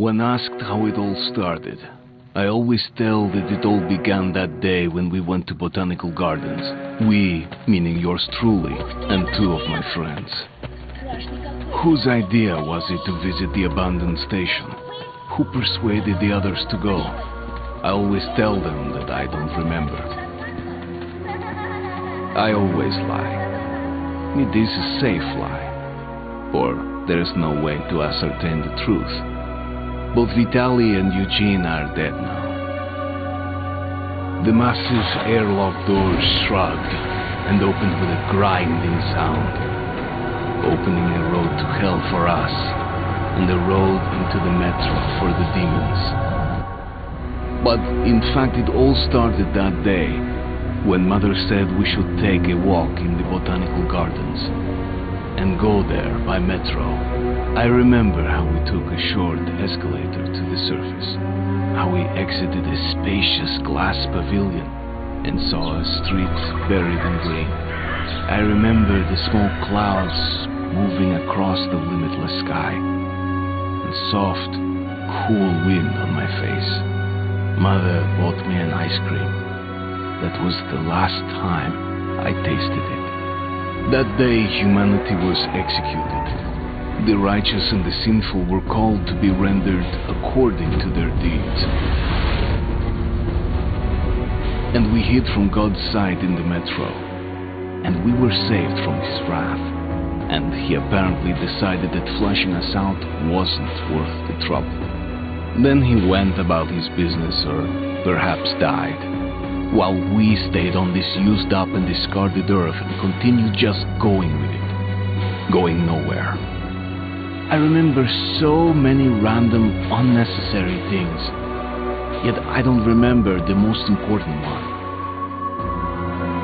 When asked how it all started, I always tell that it all began that day when we went to botanical gardens. We, meaning yours truly, and two of my friends. Whose idea was it to visit the abandoned station? Who persuaded the others to go? I always tell them that I don't remember. I always lie. It is a safe lie. Or there is no way to ascertain the truth. Both Vitaly and Eugene are dead now. The massive airlock doors shrugged and opened with a grinding sound, opening a road to hell for us and a road into the metro for the demons. But in fact it all started that day when Mother said we should take a walk in the botanical gardens and go there by metro. I remember how we took a short escalator to the surface, how we exited a spacious glass pavilion and saw a street buried in green. I remember the smoke clouds moving across the limitless sky, and soft, cool wind on my face. Mother bought me an ice cream. That was the last time I tasted it. That day humanity was executed. The righteous and the sinful were called to be rendered according to their deeds. And we hid from God's sight in the metro, and we were saved from his wrath. And he apparently decided that flushing us out wasn't worth the trouble. Then he went about his business, or perhaps died, while we stayed on this used up and discarded earth and continued just going with it, going nowhere. I remember so many random, unnecessary things, yet I don't remember the most important one.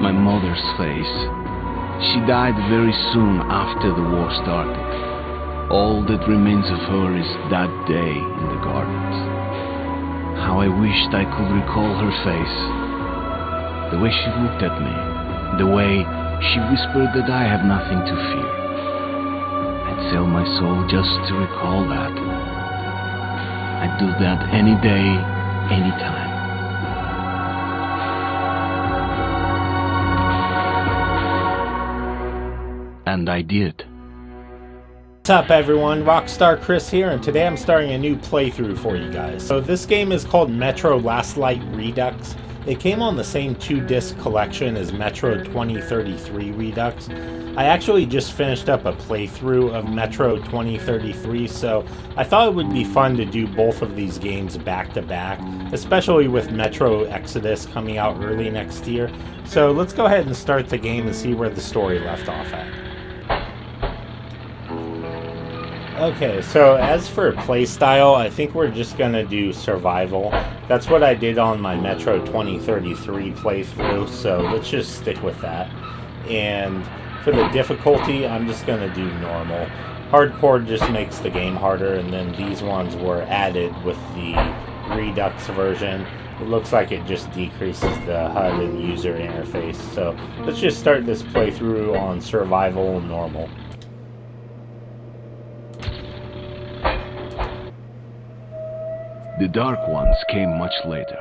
My mother's face. She died very soon after the war started. All that remains of her is that day in the gardens. How I wished I could recall her face. The way she looked at me, the way she whispered that I have nothing to fear. I'd sell my soul just to recall that. I'd do that any day, any time. And I did. What's up everyone, Rockstar Chris here, and today I'm starting a new playthrough for you guys. So this game is called Metro Light Redux. It came on the same 2-disc collection as Metro 2033 Redux. I actually just finished up a playthrough of Metro 2033, so I thought it would be fun to do both of these games back to back, especially with Metro Exodus coming out early next year. So let's go ahead and start the game and see where the story left off at. Okay, so as for playstyle, I think we're just gonna do survival. That's what I did on my Metro 2033 playthrough, so let's just stick with that. And for the difficulty, I'm just gonna do normal. Hardcore just makes the game harder, and then these ones were added with the Redux version. It looks like it just decreases the HUD and user interface. So let's just start this playthrough on survival normal. The Dark Ones came much later,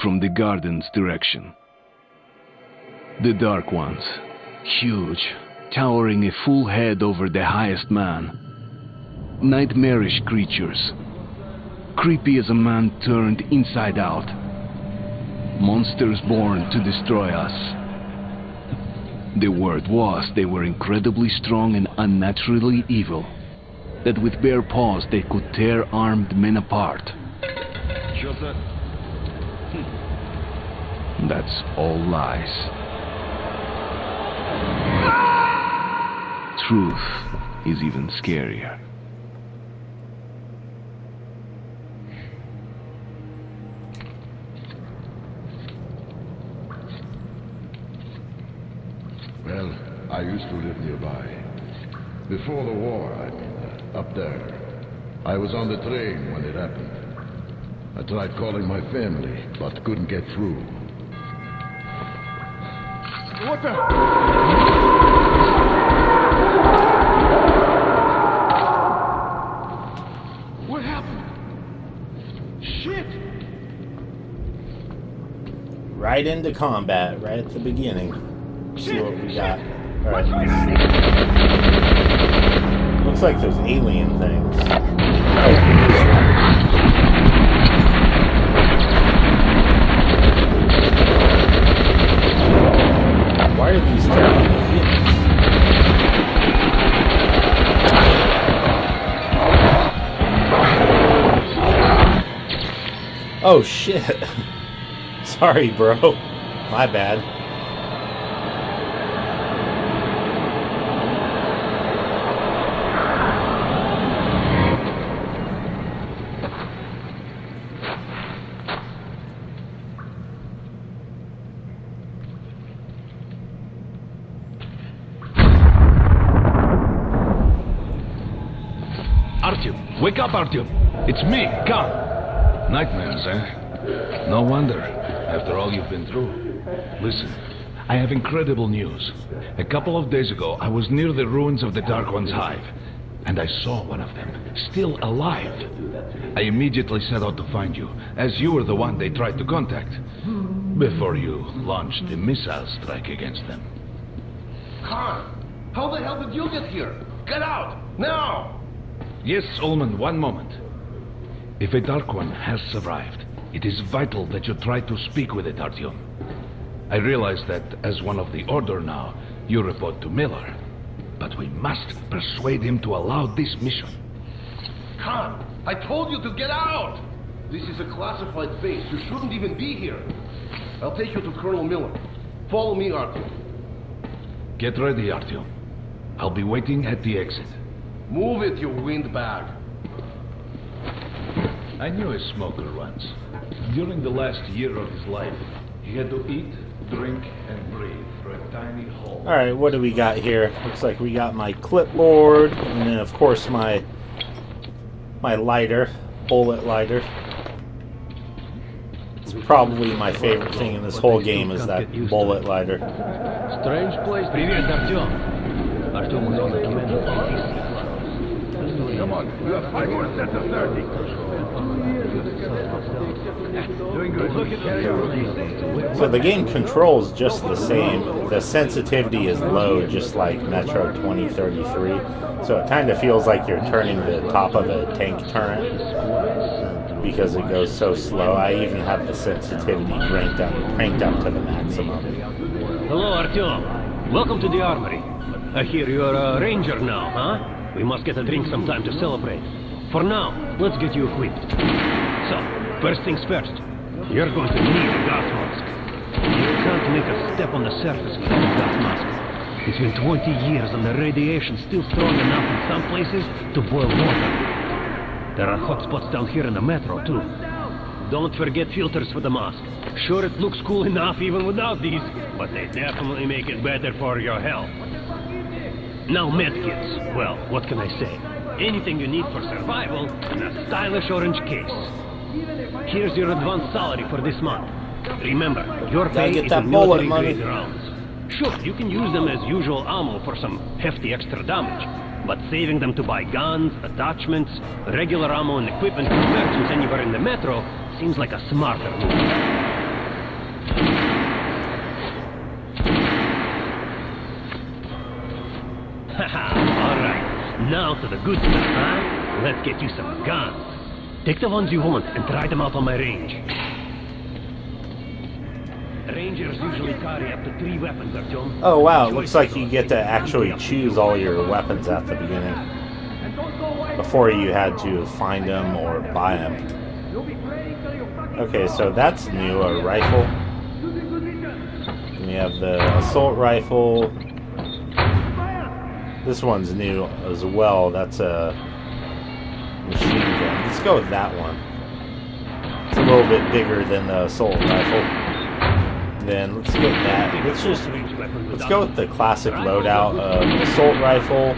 from the garden's direction. The Dark Ones, huge, towering a full head over the highest man. Nightmarish creatures, creepy as a man turned inside out. Monsters born to destroy us. The word was they were incredibly strong and unnaturally evil. That with bare paws they could tear armed men apart. That's all lies. Truth is even scarier. Well, I used to live nearby. Before the war, up there. I was on the train when it happened. I tried calling my family, but couldn't get through. What the? What happened? Shit! Right into combat, right at the beginning. See what we got. Alright. Looks like those alien things. Oh, why are these terrible humans? Oh shit. Sorry, bro. My bad. Artyom, wake up, Artyom. It's me, Khan. Nightmares, eh? No wonder, after all you've been through. Listen, I have incredible news. A couple of days ago, I was near the ruins of the Dark One's hive, and I saw one of them, still alive. I immediately set out to find you, as you were the one they tried to contact, before you launched a missile strike against them. Khan, how the hell did you get here? Get out, now! Yes, Ullman, one moment. If a Dark One has survived, it is vital that you try to speak with it, Artyom. I realize that, as one of the Order now, you report to Miller. But we must persuade him to allow this mission. Khan, I told you to get out! This is a classified base. You shouldn't even be here. I'll take you to Colonel Miller. Follow me, Artyom. Get ready, Artyom. I'll be waiting at the exit. Move it, you windbag. I knew a smoker once. During the last year of his life, he had to eat, drink, and breathe through a tiny hole. Alright, what do we got here? Looks like we got my clipboard, and then of course my lighter, bullet lighter. It's probably my favorite thing in this whole game is that bullet lighter. Strange place. Привет, Артем. Артем was on the command of Come on, you have 5 more sets of 30. Doing good. Look at the So the game controls just the same. The sensitivity is low, just like Metro 2033. So it kind of feels like you're turning the top of a tank turret because it goes so slow. I even have the sensitivity cranked up to the maximum. Hello, Artyom. Welcome to the armory. I hear you're a ranger now, huh? We must get a drink sometime to celebrate. For now, let's get you equipped. So, first things first. You're going to need a gas mask. You can't make a step on the surface without a gas mask. It's been 20 years and the radiation's still strong enough in some places to boil water. There are hot spots down here in the metro, too. Don't forget filters for the mask. Sure, it looks cool enough even without these, but they definitely make it better for your health. Now medkits. Well, what can I say? Anything you need for survival in a stylish orange case. Here's your advance salary for this month. Remember, your pay is in military-grade rounds. Sure, you can use them as usual ammo for some hefty extra damage, but saving them to buy guns, attachments, regular ammo and equipment for merchants anywhere in the metro seems like a smarter move. Haha, alright. Now to the good stuff, huh? Let's get you some guns. Take the ones you want and try them out on my range. Rangers usually carry up to 3 weapons, Artyom. Oh wow, it looks like you get to actually choose all your weapons at the beginning. Before you had to find them or buy them. Okay, so that's new, a rifle. And we have the assault rifle. This one's new as well. That's a machine gun. Let's go with that one. It's a little bit bigger than the assault rifle. Then let's get that. Let's go with the classic loadout of assault rifle,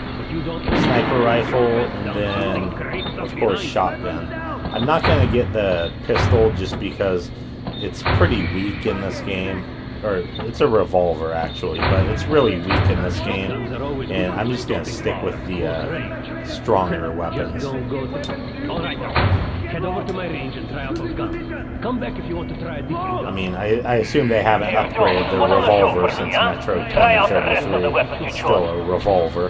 sniper rifle, and then of course shotgun. I'm not gonna get the pistol just because it's pretty weak in this game. Or it's a revolver actually, but it's really weak in this game, and I'm just gonna stick with the stronger weapons. Head over to my range and try out those guns. Come back if you want to try a different gun. I mean, I assume they haven't upgraded the revolver since Metro 2033. It's still a revolver.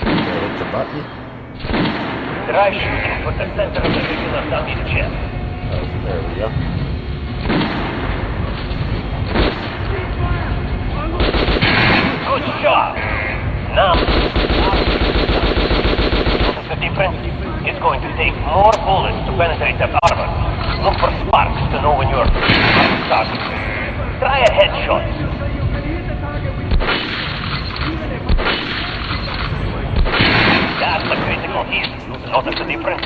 Hit the button. Try shooting with the center of the regular down in the chest. Oh, there we go. Good shot! Now, notice the difference? It's going to take more bullets to penetrate that armor. Look for sparks to know when you're target. Try a headshot. That's the critical hit. Notice the difference?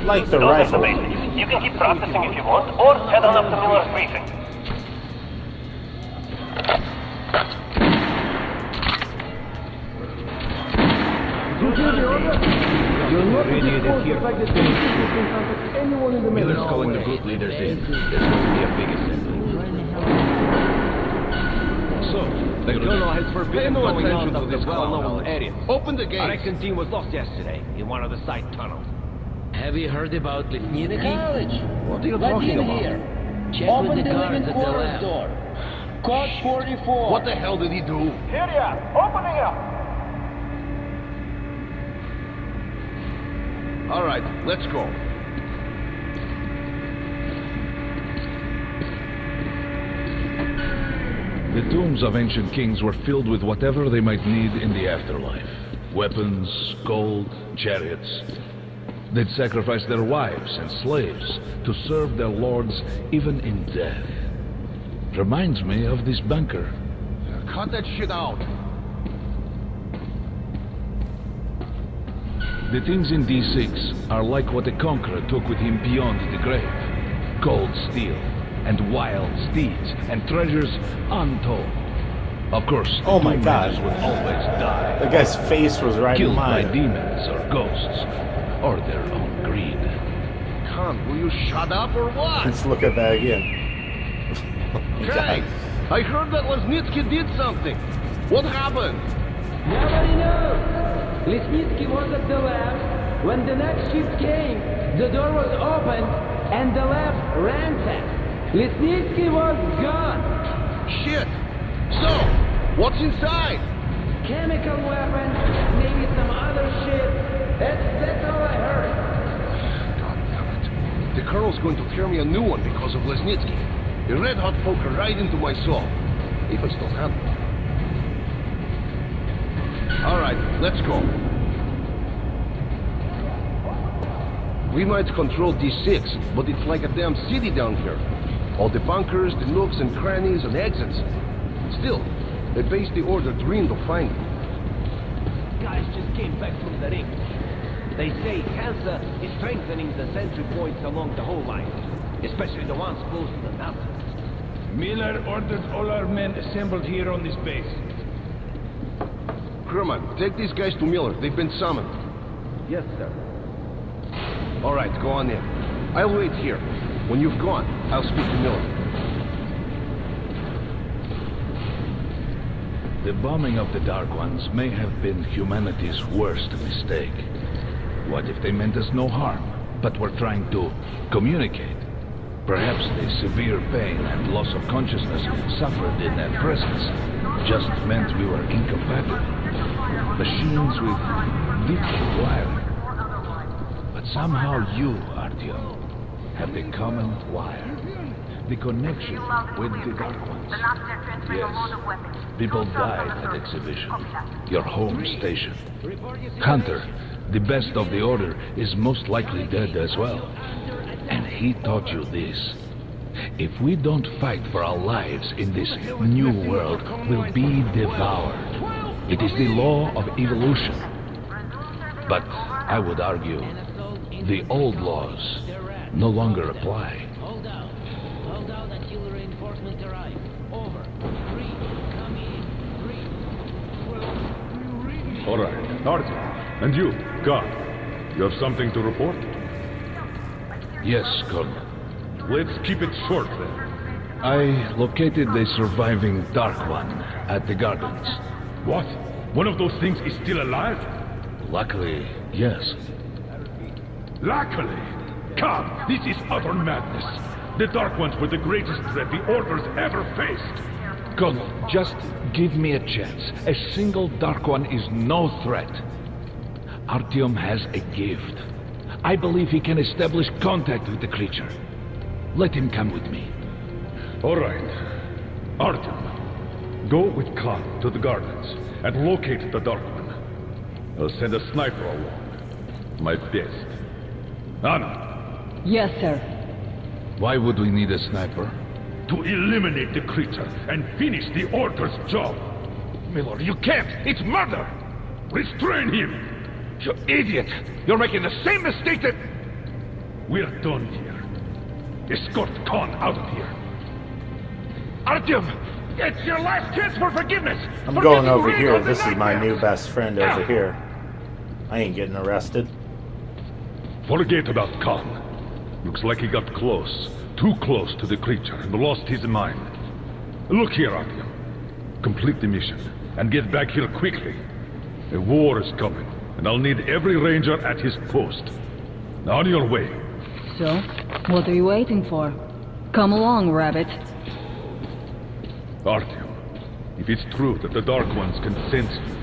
Like the Those are the rifle. basics. You can keep practicing if you want, or head on up to Miller's briefing. Miller's calling the group leaders in. There's going to be a big assembly. So, the colonel has forbidden going out of this well-known area. Open the gate. Our action team was lost yesterday in one of the side tunnels. Have you heard about Lithniki? What are you talking about? Here. Check with the guards at the lab. Door. Code 44. What the hell did he do? Here you are. Opening up. All right, let's go. The tombs of ancient kings were filled with whatever they might need in the afterlife. Weapons, gold, chariots. They'd sacrifice their wives and slaves to serve their lords even in death. Reminds me of this bunker. Cut that shit out. The things in D6 are like what a conqueror took with him beyond the grave. Gold steel, and wild steeds, and treasures untold. Of course, the Oh my Doom God. Raiders would always die. The guy's face was right in Killed by mine. demons or ghosts, or their own greed. Khan, will you shut up or what? Let's look at that again. Hey, I heard that Lesnitsky did something. What happened? Nobody knows. Lesnitsky was at the lab. When the next ship came, the door was opened and the lab ransacked. Lesnitsky was gone. Shit. So, what's inside? Chemical weapons, maybe some other shit. That's all I heard. God damn it. The colonel's going to tear me a new one because of Lesnitsky. A red-hot poker right into my soul. If I still have it. All right, let's go. We might control D6, but it's like a damn city down here. All the bunkers, the nooks and crannies and exits. Still, they based the order dreamed of finding. Guys just came back from the ring. They say cancer is strengthening the sentry points along the whole line, especially the ones close to the mountain. Miller ordered all our men assembled here on this base. Crewman, take these guys to Miller. They've been summoned. Yes, sir. All right, go on in. I'll wait here. When you've gone, I'll speak to Miller. The bombing of the Dark Ones may have been humanity's worst mistake. What if they meant us no harm, but were trying to communicate? Perhaps the severe pain and loss of consciousness suffered in their presence just meant we were incompatible. Machines with different wiring. But somehow you, Artyom, have the common wire. The connection with the Dark Ones. Yes. People died at exhibition. Your home station. Hunter, the best of the Order, is most likely dead as well. And he taught you this. If we don't fight for our lives in this new world, we'll be devoured. It is the law of evolution. But I would argue, the old laws no longer apply. Hold out until reinforcements arrive. Over. 3, come in. 3. All right, Artyom. And you, God, you have something to report? Yes, Colonel. Let's keep it short, then. I located the surviving Dark One at the Gardens. What? One of those things is still alive? Luckily, yes. Luckily! Come, this is utter madness. The Dark Ones were the greatest threat the Order's ever faced. Colonel, just give me a chance. A single Dark One is no threat. Artyom has a gift. I believe he can establish contact with the creature. Let him come with me. All right. Artyom, go with Khan to the gardens and locate the Dark One. I'll send a sniper along. My best. Anna, Yes, sir. Why would we need a sniper? to eliminate the creature and finish the Order's job. Miller, you can't! It's murder! Restrain him! You idiot! You're making the same mistake that... We're done here. Escort Khan out of here. Artyom! It's your last chance for forgiveness! I'm going over here. This is my new best friend over here. I ain't getting arrested. Forget about Khan. Looks like he got close. Too close to the creature and lost his mind. Look here, Artyom. Complete the mission and get back here quickly. A war is coming, and I'll need every ranger at his post. Now on your way. So, what are you waiting for? Come along, Rabbit. Artyom, if it's true that the Dark Ones can sense you,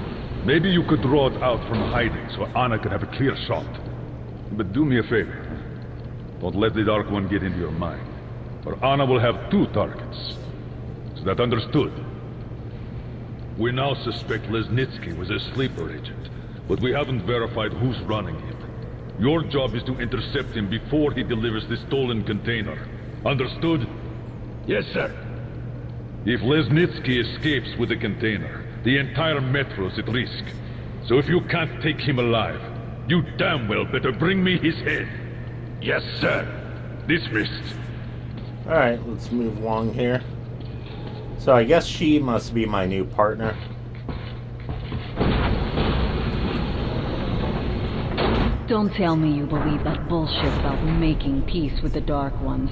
maybe you could draw it out from hiding so Anna can have a clear shot. But do me a favor. Don't let the Dark One get into your mind, or Anna will have 2 targets. Is that understood? We now suspect Lesnitsky was a sleeper agent, but we haven't verified who's running him. Your job is to intercept him before he delivers the stolen container. Understood? Yes, sir. If Lesnitsky escapes with the container, the entire Metro's at risk. So if you can't take him alive, you damn well better bring me his head. Yes, sir. Dismissed. Alright, let's move along here. So I guess she must be my new partner. Don't tell me you believe that bullshit about making peace with the Dark Ones.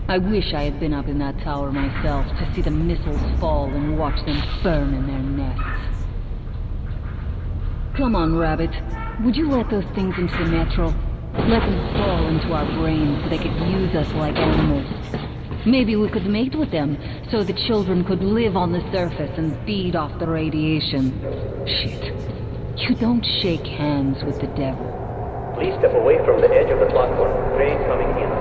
I wish I had been up in that tower myself to see the missiles fall and watch them burn in their nests. Come on, Rabbit. Would you let those things into the Metro? Let them crawl into our brains so they could use us like animals. Maybe we could mate with them so the children could live on the surface and feed off the radiation. Shit. You don't shake hands with the devil. Please step away from the edge of the platform. Train coming in.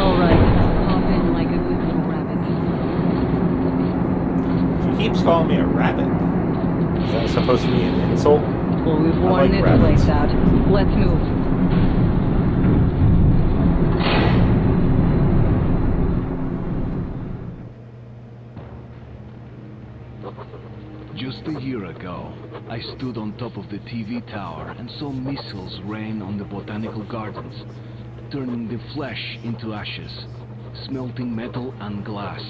Alright, hop in like a good little rabbit. She keeps calling me a rabbit. Is that supposed to be an insult? Well, we've worn like this rabbits. place out. Let's move. Just a year ago, I stood on top of the TV tower and saw missiles rain on the botanical gardens, turning the flesh into ashes, smelting metal and glass.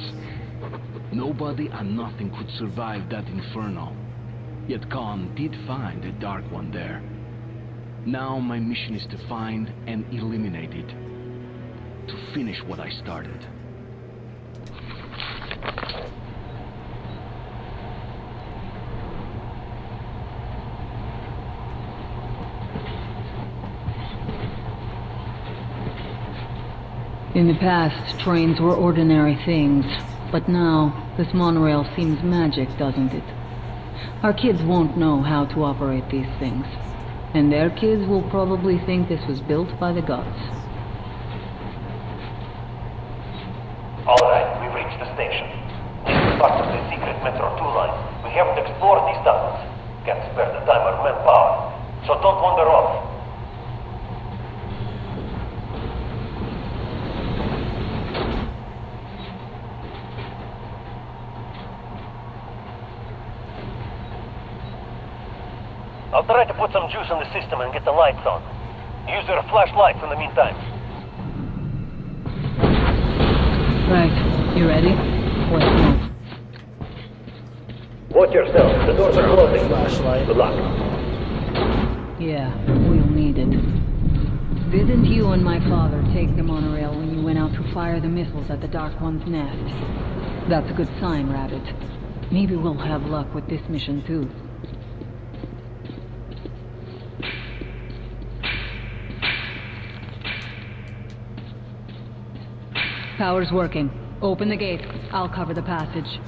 Nobody and nothing could survive that inferno. Yet Khan did find a Dark One there. Now my mission is to find and eliminate it. To finish what I started. In the past, trains were ordinary things. But now, this monorail seems magic, doesn't it? Our kids won't know how to operate these things. And their kids will probably think this was built by the gods. Alright, we've reached the station. This is part of the secret Metro 2 line. We haven't explored these tunnels. Can't spare the time or manpower. So don't wander off. I'll try to put some juice on the system and get the lights on. Use your flashlights in the meantime. Right, you ready? Let's move. Watch yourself. The doors are closing. Flashlight. Good luck. Yeah, we'll need it. Didn't you and my father take the monorail when you went out to fire the missiles at the Dark One's nest? That's a good sign, Rabbit. Maybe we'll have luck with this mission, too. Power's working. Open the gate. I'll cover the passage.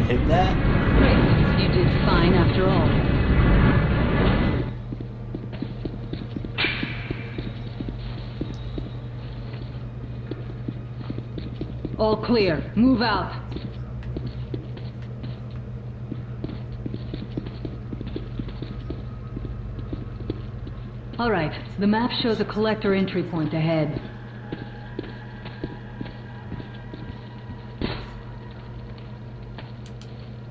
Hit that? Great. You did fine after all. All clear. Move out. All right. The map shows a collector entry point ahead.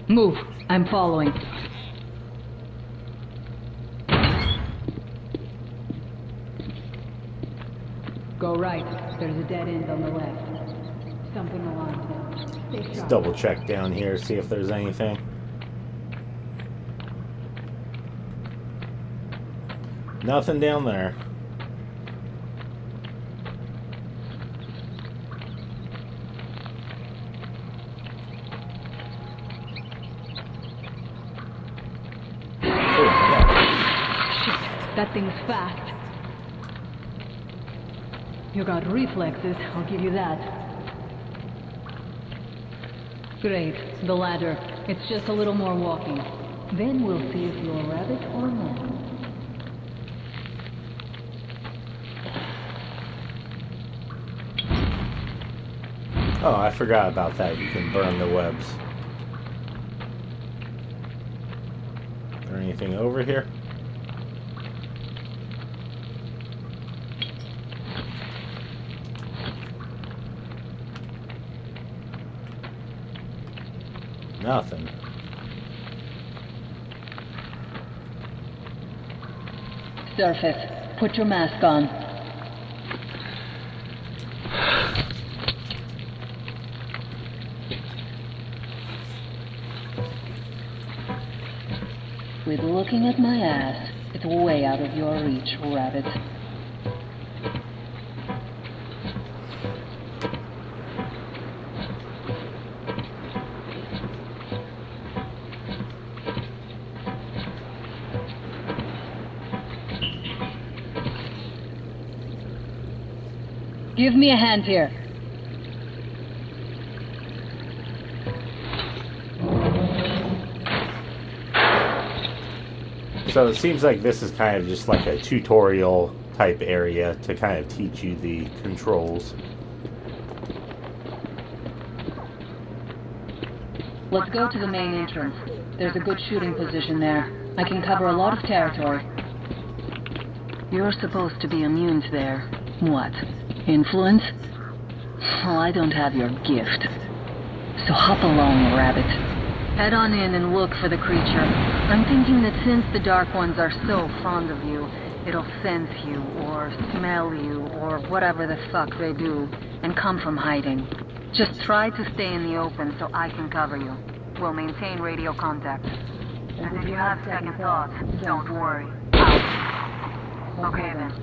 Move. I'm following. Go right. There's a dead end on the left. Something alarmed them. Let's double check down here, see if there's anything. Nothing down there. That thing's fast. You got reflexes, I'll give you that. Great, the ladder. It's just a little more walking. Then we'll see if you're a rabbit or not. Oh, I forgot about that. You can burn the webs. Is there anything over here? Nothing. Surface. Put your mask on. With looking at my ass, it's way out of your reach, Rabbit. Give me a hand here. So it seems like this is kind of just like a tutorial type area to kind of teach you the controls. Let's go to the main entrance. There's a good shooting position there. I can cover a lot of territory. You're supposed to be immune to their... what? Influence? Well, I don't have your gift. So hop along, Rabbit. Head on in and look for the creature. I'm thinking that since the Dark Ones are so fond of you, it'll sense you, or smell you, or whatever the fuck they do, and come from hiding. Just try to stay in the open so I can cover you. We'll maintain radio contact. And if you have second thoughts, don't worry. Out. Okay then.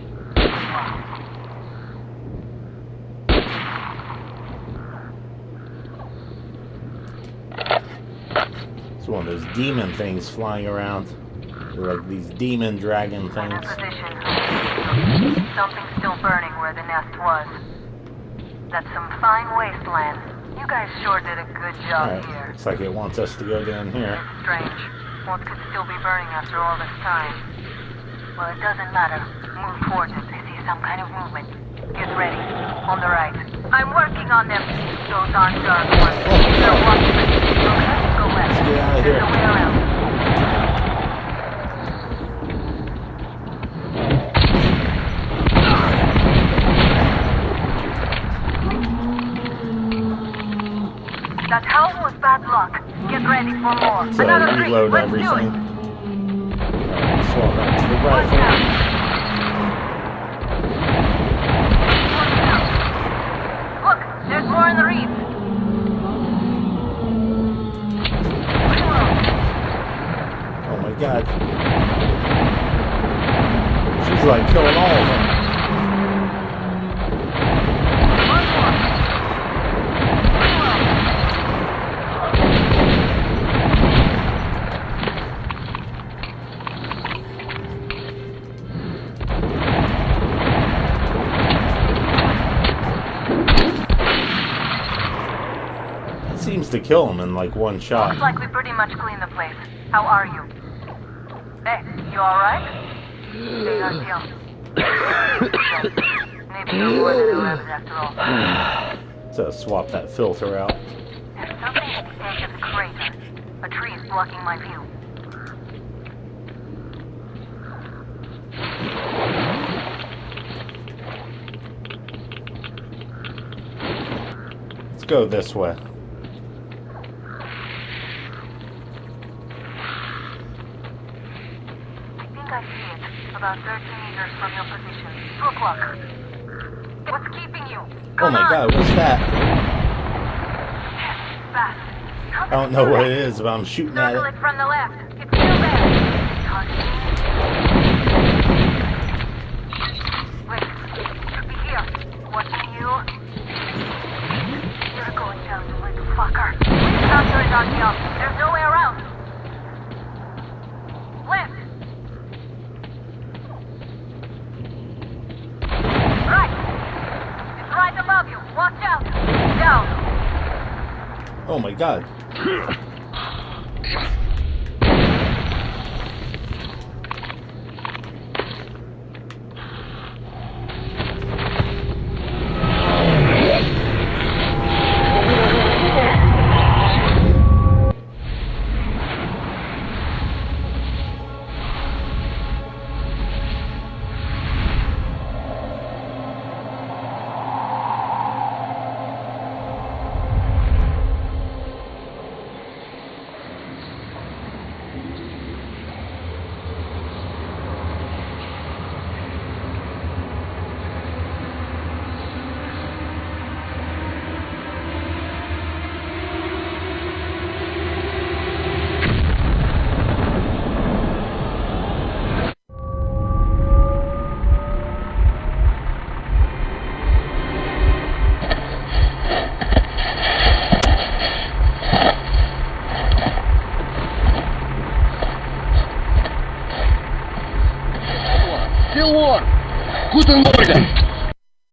It's one of those demon things flying around. They're like these demon dragon things. Something's still burning where the nest was. That's some fine wasteland. You guys sure did a good job here. Looks like it wants us to go down here. It's strange. What could still be burning after all this time? Well, it doesn't matter. Move towards it. I see some kind of movement. Get ready. On the right. I'm working on them. Those aren't Dark Ones. They're watchmen. Okay, go left. Let's get out of here. There's a way around. That howl was bad luck. Get ready for more. So Another three. reload Let's everything. do it. Alright, swap back to the Watch rifle. out. Look, there's more in the reeds. Oh my god. She's like killing all of them. One more. It seems to kill him in like one shot. Looks like we pretty much cleaned the place. How are you? Hey, you alright? Stay on chill. Maybe you're going to the labs after all. So swap that filter out. There's something at the edge of the crater. A tree is blocking my view. Let's go this way. I see it. About 30 meters from your position. 2 o'clock. What's keeping you? Oh my god, what's that? Fast. I don't know what it is, but I'm shooting at Circle it. it from the left. It's still there. Wait. It should be here. Watching you. You're going down, you little fucker. Counter is on jump. There's no way around. Left. Right. It's right above you. Watch out. Down. Oh my god. Guten Morgen.